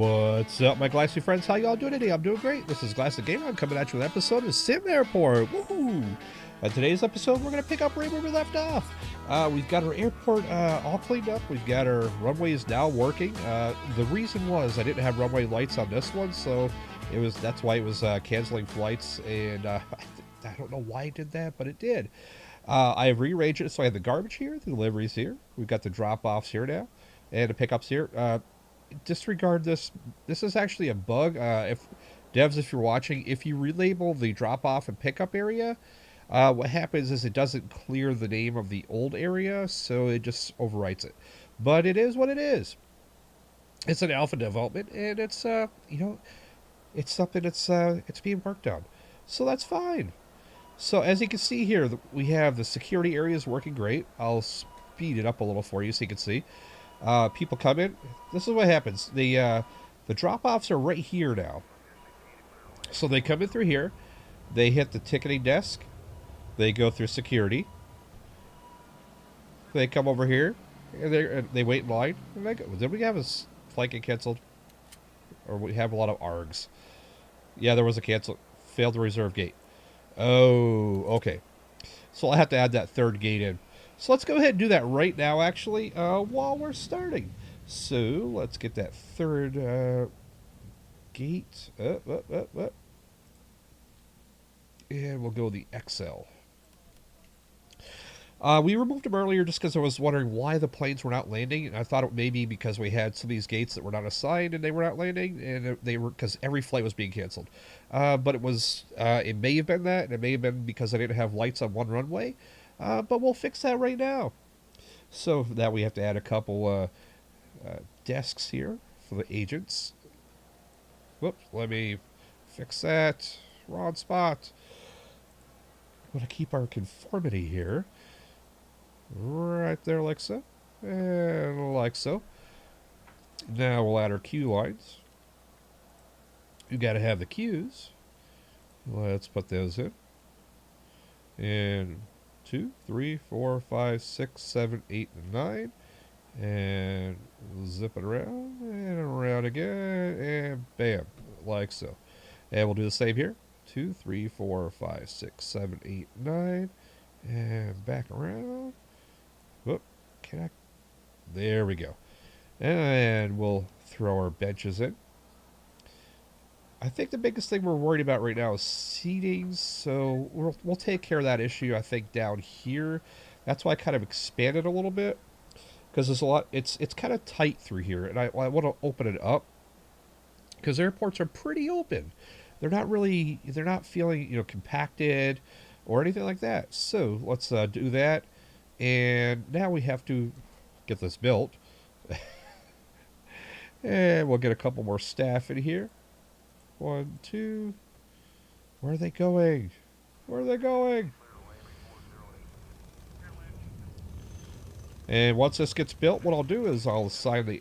What's up, my Glassy Friends? How y'all doing today? I'm doing great. This is Glassic Gamer. I'm coming at you with an episode of SimAirport. Woohoo! Today's episode, we're going to pick up right where we left off. We've got our airport all cleaned up. We've got our runways now working. The reason was I didn't have runway lights on this one, so that's why it was canceling flights, and I don't know why it did that, but it did. I have rearranged it so I have the garbage here, the deliveries here. We've got the drop-offs here now, and the pickups here. Disregard this. This is actually a bug. If you're watching, if you relabel the drop-off and pickup area, what happens is it doesn't clear the name of the old area, so it just overwrites it. But it is what it is. It's an alpha development, and it's it's something it's being worked on, so that's fine. So as you can see here, we have the security areas working great. I'll speed it up a little for you so you can see. People come in. This is what happens. The drop-offs are right here now. So they come in through here. They hit the ticketing desk. They go through security. They come over here. And they wait in line. And they go. Did we have a flight get canceled? Or we have a lot of ARGs? Yeah, there was a cancel. Failed to reserve gate. Oh, okay. So I'll have to add that third gate in. So let's go ahead and do that right now, actually, while we're starting. So let's get that third gate up. And we'll go the XL. We removed them earlier just because I was wondering why the planes were not landing. And I thought it may be because we had some of these gates that were not assigned and they were not landing. And they were because every flight was being canceled. But it was, it may have been that. And it may have been because I didn't have lights on one runway. But we'll fix that right now. So for that we have to add a couple desks here for the agents. Whoops, let me fix that. Wrong spot. Want to keep our conformity here. Right there like so. And like so. Now we'll add our queue lines. You got to have the queues. Let's put those in. And 2, 3, 4, 5, 6, 7, 8, and 9. And zip it around. And around again. And bam. Like so. And we'll do the same here. 2, 3, 4, 5, 6, 7, 8, 9. And back around. Whoop. Can I? There we go. And we'll throw our benches in. I think the biggest thing we're worried about right now is seating, so we'll take care of that issue, I think, down here. That's why I kind of expanded a little bit, because there's a lot. It's kind of tight through here, and I want to open it up, because airports are pretty open. They're not feeling compacted or anything like that. So let's do that, and now we have to get this built, and we'll get a couple more staff in here. 1, 2. Where are they going? Where are they going? And once this gets built, what I'll do is I'll assign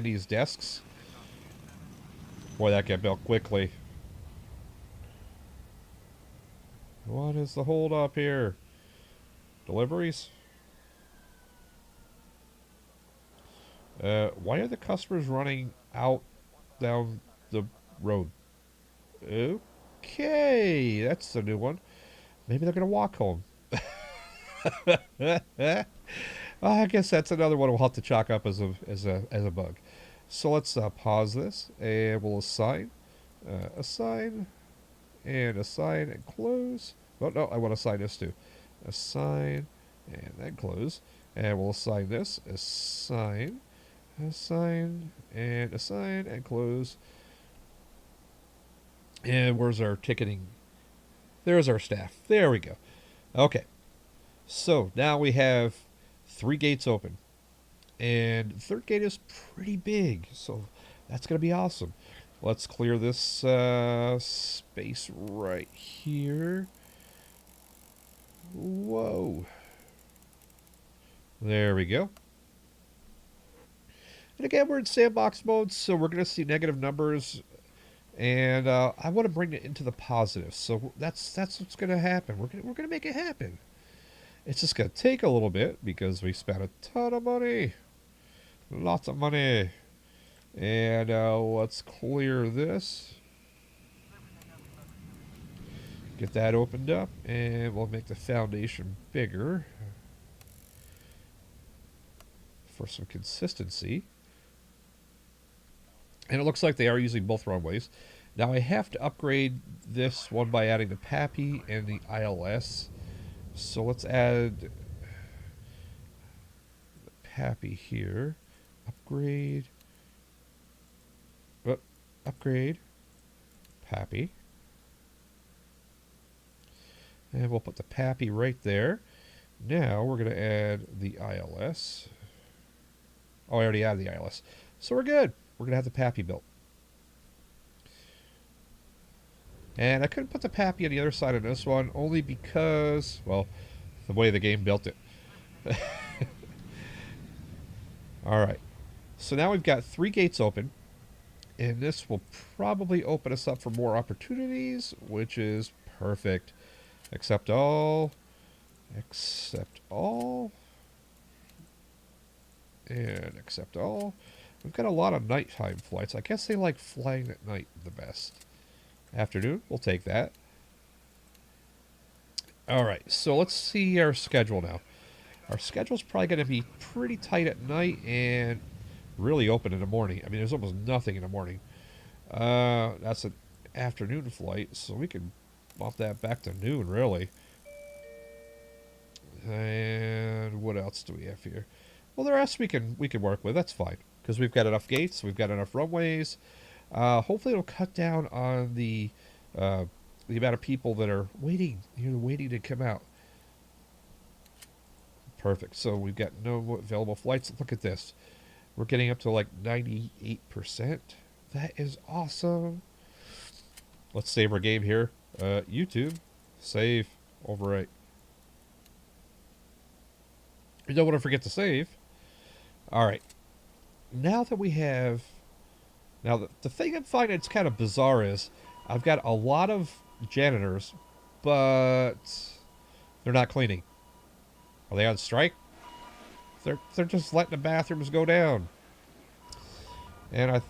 these desks. Boy, that got built quickly. What is the hold up here? Deliveries? Why are the customers running out down the road? Okay, that's a new one. Maybe they're gonna walk home. I guess that's another one we'll have to chalk up as a bug. So let's pause this and we'll assign, and close. Oh no, I want to assign this too. Assign and then close, and we'll assign this. Assign and close. And where's our ticketing? There's our staff. There we go. Okay. So now we have 3 gates open. And the third gate is pretty big. So that's going to be awesome. Let's clear this space right here. Whoa. There we go. And again, we're in sandbox mode, so we're going to see negative numbers. And I want to bring it into the positive. So that's what's going to happen. We're going to make it happen. It's just going to take a little bit because we spent a ton of money. Lots of money. And let's clear this. Get that opened up, and we'll make the foundation bigger for some consistency. And it looks like they are using both runways. Now I have to upgrade this one by adding the PAPI and the ILS. So let's add the PAPI here. Upgrade. Oh, upgrade. PAPI. And we'll put the PAPI right there. Now we're going to add the ILS. Oh, I already added the ILS. So we're good. We're going to have the PAPI built. And I couldn't put the PAPI on the other side of this one only because, well, the way the game built it. Alright. So now we've got 3 gates open. And this will probably open us up for more opportunities, which is perfect. Accept all. Accept all. And accept all. We've got a lot of nighttime flights. I guess they like flying at night the best. Afternoon, we'll take that. Alright, so let's see our schedule now. Our schedule's probably going to be pretty tight at night and really open in the morning. I mean, there's almost nothing in the morning. That's an afternoon flight, so we can bump that back to noon, really. And what else do we have here? Well, the rest we can work with. That's fine because we've got enough gates, we've got enough runways. Hopefully, it'll cut down on the amount of people that are waiting, waiting to come out. Perfect. So we've got no available flights. Look at this. We're getting up to like 98%. That is awesome. Let's save our game here. YouTube, save, overwrite. You don't want to forget to save. All right. Now that we have... Now, the thing I'm finding that's kind of bizarre is I've got a lot of janitors, but they're not cleaning. Are they on strike? They're just letting the bathrooms go down. And I've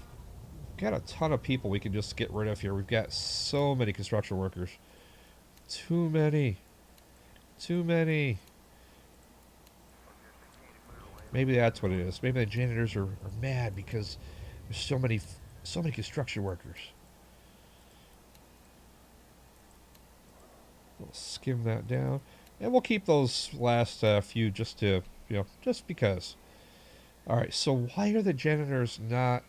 got a ton of people we can just get rid of here. We've got so many construction workers. Too many. Too many. Maybe that's what it is. Maybe the janitors are mad because there's so many construction workers. We'll skim that down. And we'll keep those last few just to, just because. Alright, so why are the janitors not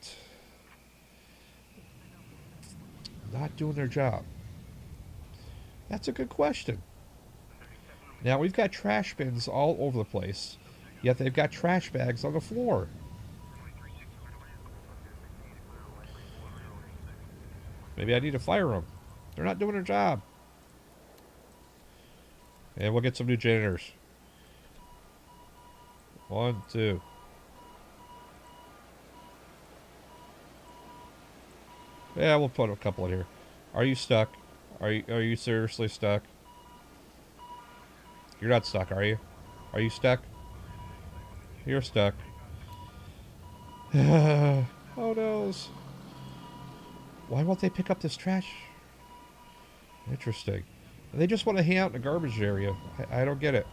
doing their job? That's a good question. Now, we've got trash bins all over the place, yet they've got trash bags on the floor. Maybe I need to fire them. They're not doing their job. And we'll get some new janitors. 1, 2. Yeah, we'll put a couple in here. Are you stuck? Are you seriously stuck? You're not stuck, are you? Are you stuck? You're stuck. Oh no. Why won't they pick up this trash? Interesting. They just want to hang out in the garbage area. I don't get it.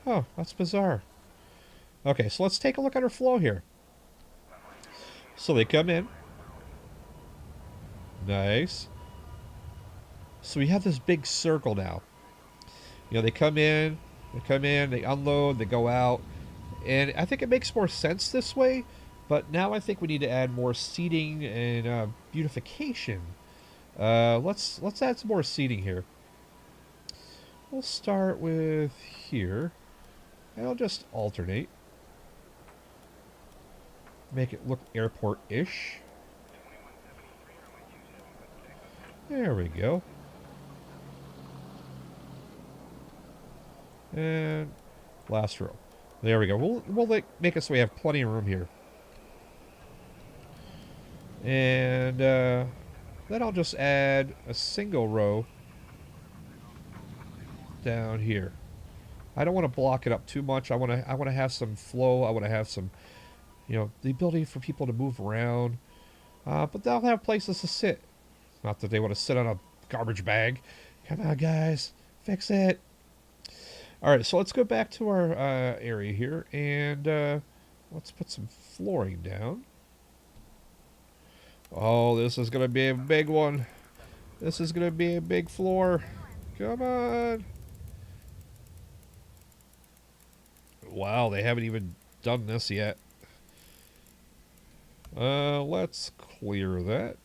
Oh, that's bizarre. Okay, so let's take a look at our flow here. So they come in. Nice. So we have this big circle now. They come in, they unload, they go out. And I think it makes more sense this way. But now I think we need to add more seating and beautification. Let's add some more seating here. We'll start with here. And I'll just alternate. Make it look airport-ish. There we go. And last row. There we go. We'll make it so we have plenty of room here. And then I'll just add a single row down here. I don't want to block it up too much. I want to have some flow. I want to have some, you know, the ability for people to move around. But they'll have places to sit. Not that they want to sit on a garbage bag. Come on, guys. Fix it. All right, so let's go back to our area here, and let's put some flooring down. Oh, this is going to be a big one. This is going to be a big floor. Come on. Wow, they haven't even done this yet. Let's clear that.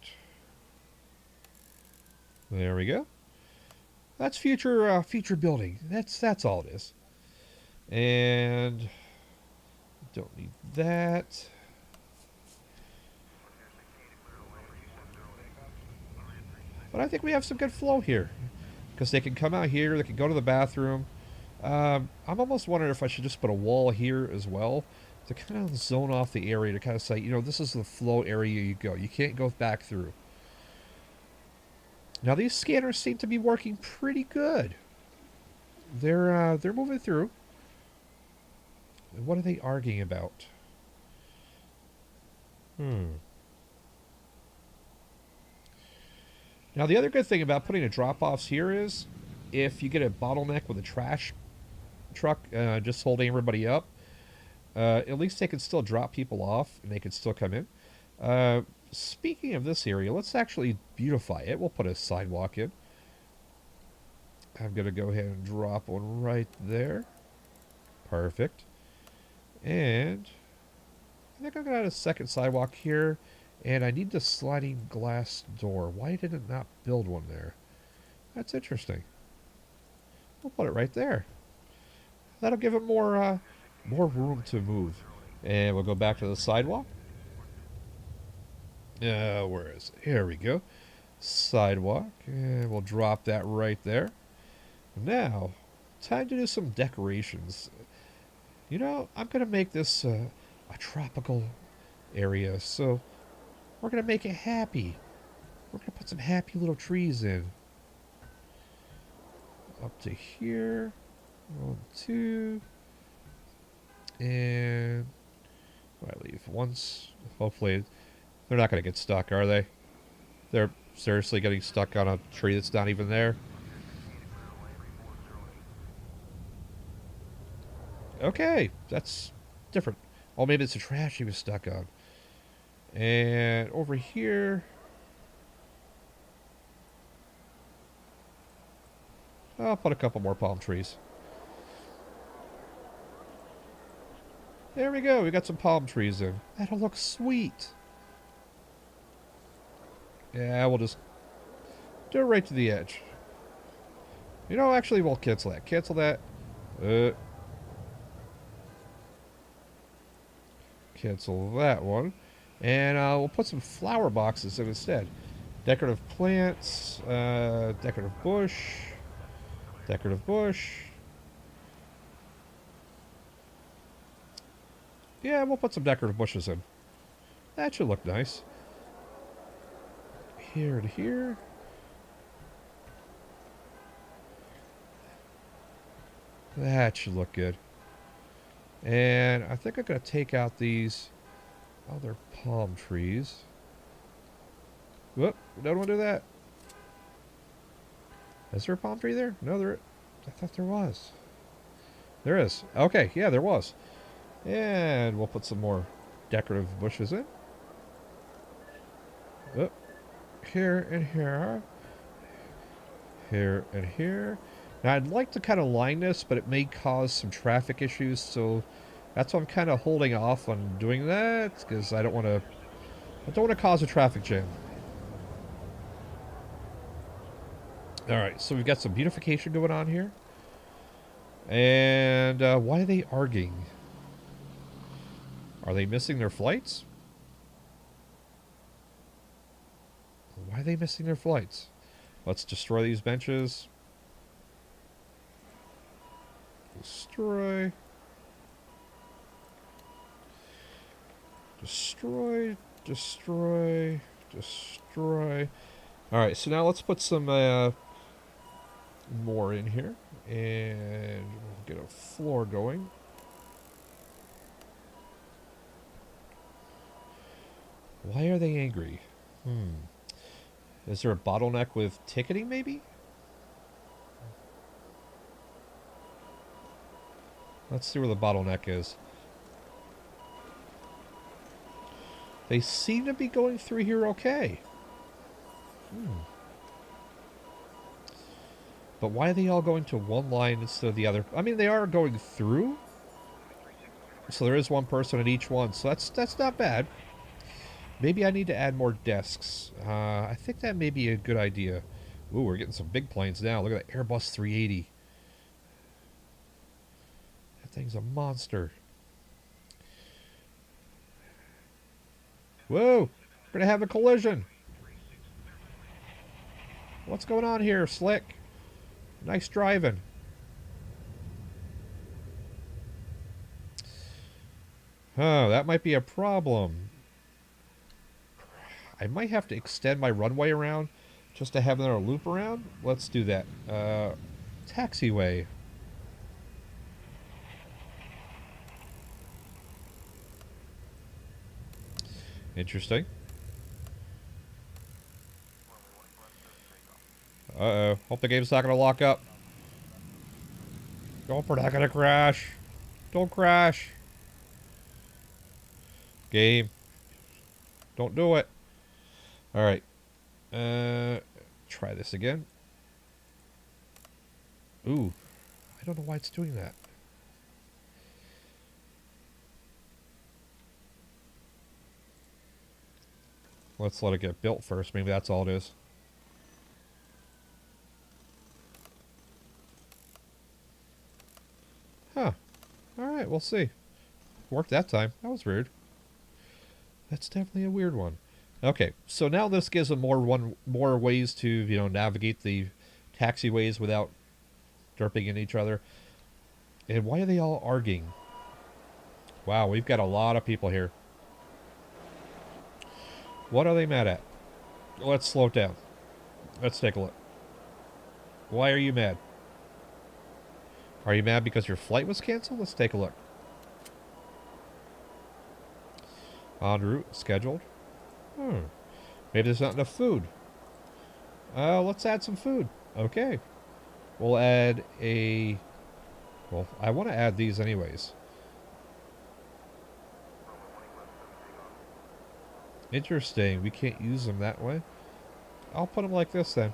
There we go. That's future building. That's all it is. And don't need that. But I think we have some good flow here. Because they can come out here, they can go to the bathroom. I'm almost wondering if I should just put a wall here as well to kind of zone off the area, to kind of say, you know, this is the flow area you go. You can't go back through. Now these scanners seem to be working pretty good. They're moving through. What are they arguing about? Now the other good thing about putting the drop-offs here is, if you get a bottleneck with a trash truck just holding everybody up, at least they can still drop people off and they can still come in. Speaking of this area, let's actually beautify it. We'll put a sidewalk in. I'm going to go ahead and drop one right there. Perfect. And I think I'm going to add a second sidewalk here. And I need the sliding glass door. Why did it not build one there? That's interesting. We'll put it right there. That'll give it more room to move. And we'll go back to the sidewalk. Where is it? Here we go. Sidewalk. And we'll drop that right there. Now, time to do some decorations. You know, I'm going to make this a tropical area. So, we're going to make it happy. We're going to put some happy little trees in. Up to here. 1, 2. And I leave once. Hopefully, they're not going to get stuck, are they? They're seriously getting stuck on a tree that's not even there. Okay, that's different. Oh, maybe it's the trash he was stuck on. And over here, I'll put a couple more palm trees. There we go. We got some palm trees in. That'll look sweet. Yeah, we'll just do it right to the edge. You know, actually, we'll cancel that. Cancel that. Cancel that one. And we'll put some flower boxes in instead. Decorative plants, decorative bush, decorative bush. Yeah, we'll put some decorative bushes in. That should look nice. Here to here. That should look good. And I think I'm going to take out these other palm trees. Whoop, don't want to do that. Is there a palm tree there? No, there. I thought there was. There is. Okay, yeah, there was. And we'll put some more decorative bushes in. Whoop. Here and here. Here and here. Now, I'd like to kind of line this, but it may cause some traffic issues, so that's why I'm kind of holding off on doing that, because I don't want to cause a traffic jam. All right, so we've got some beautification going on here. And why are they arguing? Are they missing their flights? Why are they missing their flights? Let's destroy these benches. Destroy. Destroy. Destroy. Destroy. Alright, so now let's put some more in here. And we'll get a floor going. Why are they angry? Is there a bottleneck with ticketing, maybe? Let's see where the bottleneck is. They seem to be going through here okay. But why are they all going to one line instead of the other? I mean, they are going through. So there is one person at each one. So that's not bad. Maybe I need to add more desks. I think that may be a good idea. Ooh, we're getting some big planes now. Look at that Airbus 380. That thing's a monster. Whoa! We're gonna have a collision. What's going on here, Slick? Nice driving. Oh, that might be a problem. I might have to extend my runway around just to have another loop around. Let's do that. Taxiway. Interesting. Uh-oh. Hope the game's not going to lock up. Hope we're not going to crash. Don't crash. Game. Don't do it. Alright. Try this again. Ooh. I don't know why it's doing that. Let's let it get built first. Maybe that's all it is. Huh. Alright, we'll see. Worked that time. That was weird. That's definitely a weird one. Okay, so now this gives them more ways to, you know, navigate the taxiways without derping in each other. And why are they all arguing? Wow, we've got a lot of people here. What are they mad at? Let's slow it down. Let's take a look. Why are you mad? Are you mad because your flight was canceled? Let's take a look. En route, scheduled. Maybe there's not enough food. Let's add some food. Okay. We'll add a... Well, I want to add these anyways. Interesting. We can't use them that way. I'll put them like this then.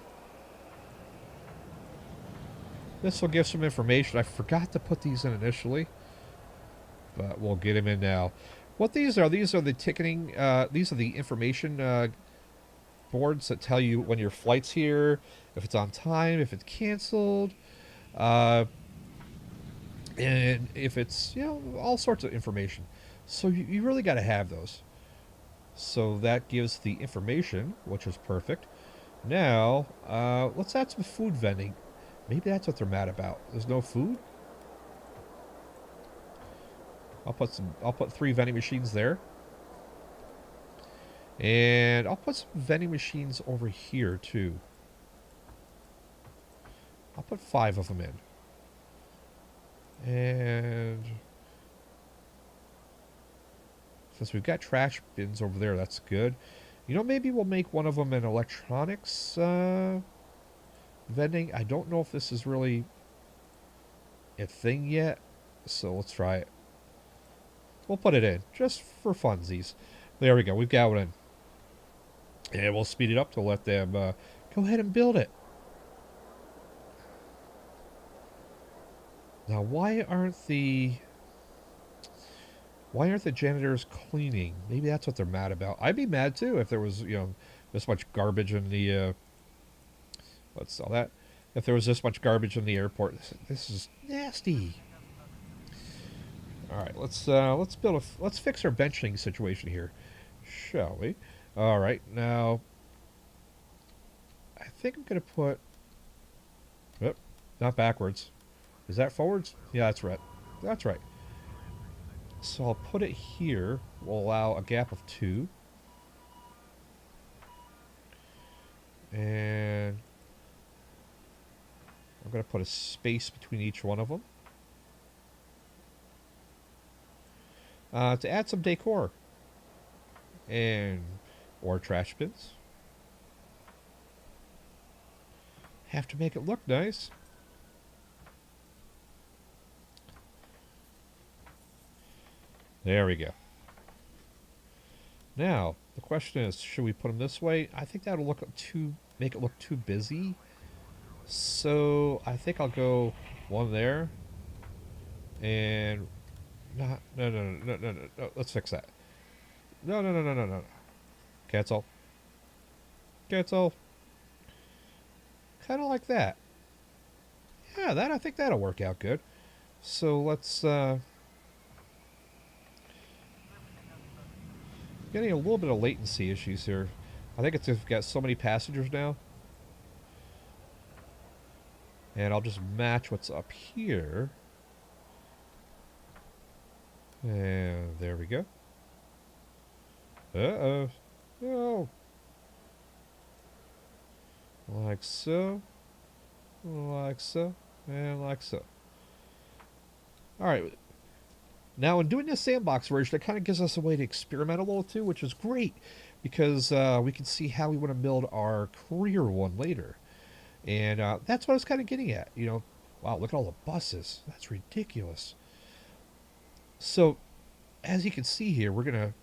This will give some information. I forgot to put these in initially, but we'll get them in now. What these are the ticketing, these are the information boards that tell you when your flight's here, if it's on time, if it's canceled, and if it's, you know, all sorts of information. So you really got to have those. So that gives the information, which is perfect. Now, let's add some food vending. Maybe that's what they're mad about. There's no food? I'll put 3 vending machines there. And I'll put some vending machines over here too. I'll put 5 of them in. And since we've got trash bins over there, that's good. You know, maybe we'll make one of them an electronics vending. I don't know if this is really a thing yet, so let's try it. We'll put it in, just for funsies. There we go, we've got one in. And we'll speed it up to let them go ahead and build it. Now, why aren't the janitors cleaning? Maybe that's what they're mad about. I'd be mad too if there was, you know, this much garbage in the let's sell that. If there was this much garbage in the airport, this is nasty. All right, let's fix our benching situation here, shall we? All right, now I think I'm gonna put. Oop, not backwards. Is that forwards? Yeah, that's right. That's right. So I'll put it here. We'll allow a gap of 2. And I'm going to put a space between each one of them. To add some decor. And or trash bins. Have to make it look nice. There we go. Now, the question is, should we put them this way? I think that'll make it look too busy. So I think I'll go one there. And no. Let's fix that. No. Cancel. Cancel. Kind of like that. Yeah, I think that'll work out good. So let's getting a little bit of latency issues here. I think it's we've got so many passengers now. And I'll just match what's up here. And there we go. Uh-oh. No. Like so. Like so. And like so. Alright. Now, in doing this sandbox version, it kind of gives us a way to experiment a little too, which is great. Because we can see how we want to build our career one later. And that's what I was kind of getting at. You know, wow, look at all the buses. That's ridiculous. So, as you can see here, we're going to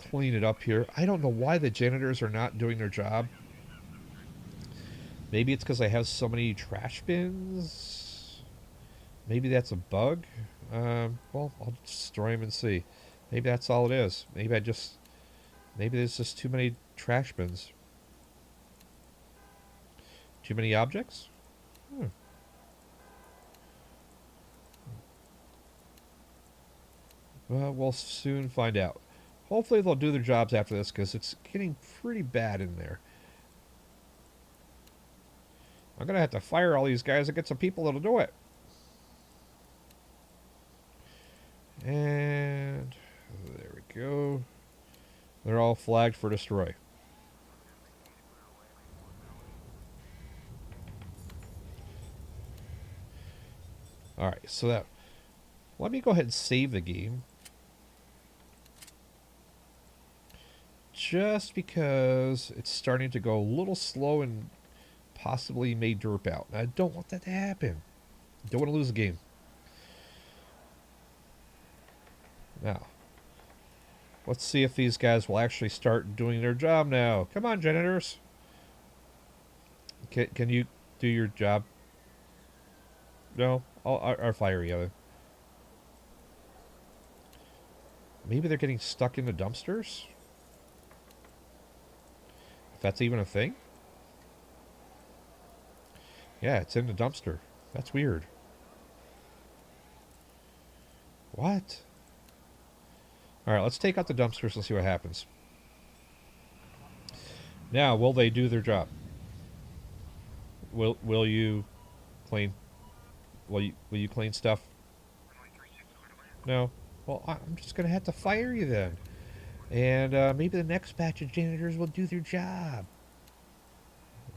clean it up here. I don't know why the janitors are not doing their job. Maybe it's because I have so many trash bins. Maybe that's a bug. Well, I'll destroy them and see. Maybe that's all it is. Maybe there's just too many trash bins. Too many objects? Well, we'll soon find out. Hopefully they'll do their jobs after this, because it's getting pretty bad in there. I'm going to have to fire all these guys and get some people that'll do it. And there we go. They're all flagged for destroy. Alright, so that... Let me go ahead and save the game. Just because it's starting to go a little slow and possibly may derp out. I don't want that to happen. Don't want to lose the game. Now, let's see if these guys will actually start doing their job now. Come on, janitors. Can you do your job? No? I'll fire you. Other. Maybe they're getting stuck in the dumpsters? If that's even a thing? Yeah, it's in the dumpster. That's weird. What? Alright, let's take out the dumpsters and see what happens. Now, will they do their job? Will you clean? Will you clean stuff? No? Well, I'm just going to have to fire you then. And maybe the next batch of janitors will do their job.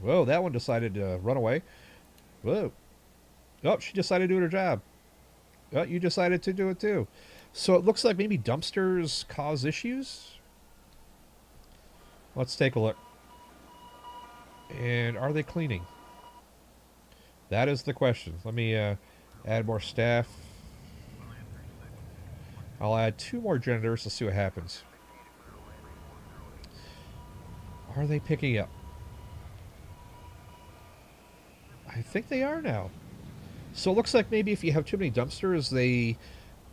Whoa, that one decided to run away. Whoa. Oh, she decided to do her job. Oh, you decided to do it too. So it looks like maybe dumpsters cause issues. Let's take a look. And are they cleaning? That is the question. Let me add more staff. I'll add 2 more janitors to see what happens. Are they picking up? I think they are now. So it looks like maybe if you have too many dumpsters, they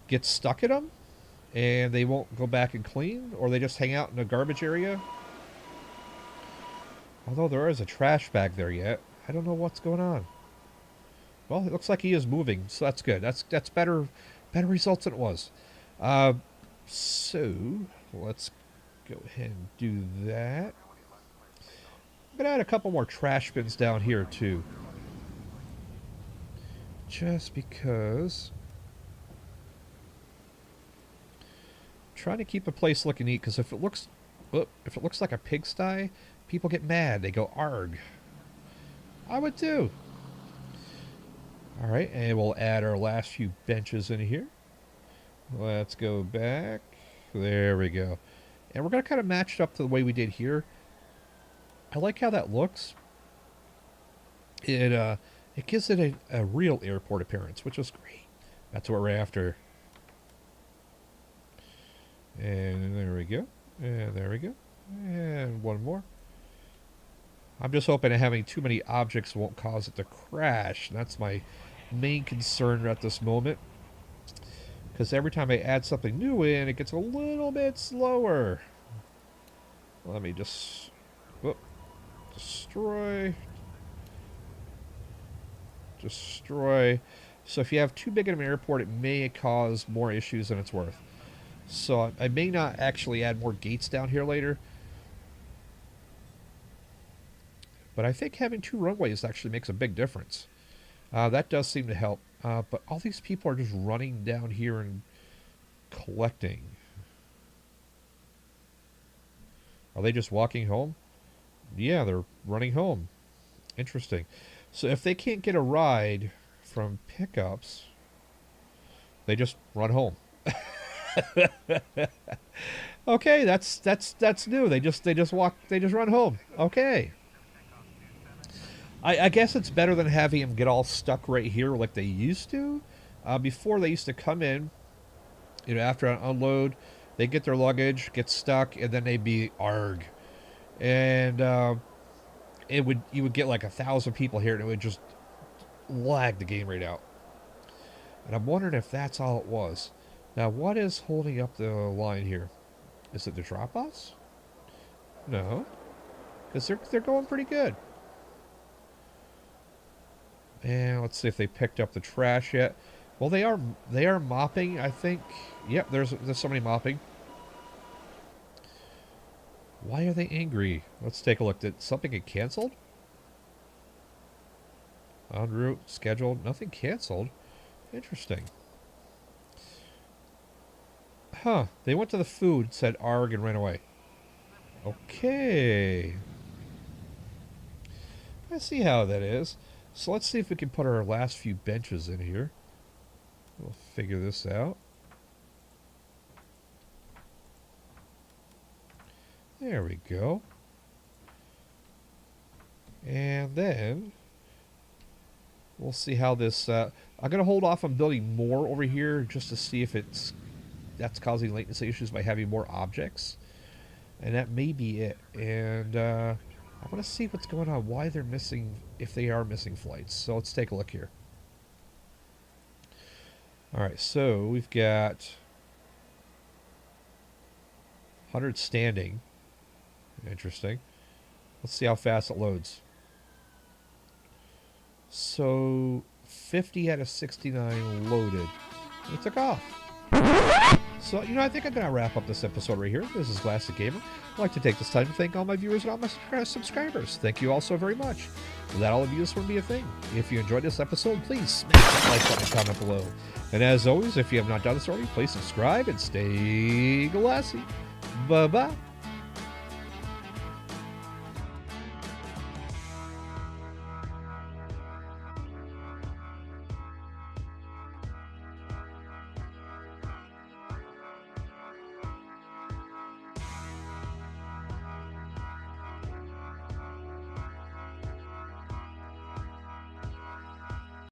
get stuck in them and they won't go back and clean, or they just hang out in a garbage area. Although there is a trash bag there yet. I don't know what's going on. Well, it looks like he is moving, so that's good. That's better results than it was. So let's go ahead and do that. I'm gonna add a couple more trash bins down here too. Just because I'm trying to keep the place looking neat, because if it looks like a pigsty, people get mad. They go arg. I would too. All right, and we'll add our last few benches in here. Let's go back. There we go. And we're going to kind of match it up to the way we did here. I like how that looks. It gives it a real airport appearance, which is great. That's what we're after. And there we go. And there we go. And one more. I'm just hoping that having too many objects won't cause it to crash. That's my main concern at this moment. Because every time I add something new in, it gets a little bit slower. Let me just... whoop, destroy. Destroy. So if you have too big of an airport, it may cause more issues than it's worth. So I may not actually add more gates down here later. But I think having 2 runways actually makes a big difference. That does seem to help. But all these people are just running down here and collecting. Are they just walking home? Yeah, they're running home. Interesting. So if they can't get a ride from pickups, they just run home. Okay, that's new. They just run home. Okay. I guess it's better than having them get all stuck right here like they used to. Before, they used to come in, after an unload, they get their luggage, get stuck, and then they'd be arg. And you would get like 1,000 people here, and it would just lag the game right out. And I'm wondering if that's all it was. Now, what is holding up the line here? Is it the drop-offs? No, because they're going pretty good. And let's see if they picked up the trash yet. Well, they are mopping, I think. Yep, there's somebody mopping. Why are they angry? Let's take a look. Did something get canceled? En route, scheduled, nothing canceled. Interesting. Huh, they went to the food, said arg, and ran away. Okay. I see how that is. So let's see if we can put our last few benches in here. We'll figure this out. There we go. And then we'll see how this... I'm going to hold off on building more over here just to see if that's causing latency issues by having more objects. And that may be it. And I want to see what's going on, why they're missing, if they are missing flights. So let's take a look here. Alright, so we've got 100 standing. Interesting. Let's see how fast it loads. So 50 out of 69 loaded. It took off. So, I think I'm going to wrap up this episode right here. This is Glassic Gamer. I'd like to take this time to thank all my viewers and all my subscribers. Thank you all so very much. Without all of you, this wouldn't be a thing. If you enjoyed this episode, please smash that like button and comment below. And as always, if you have not done this already, please subscribe and stay glassy. Bye-bye.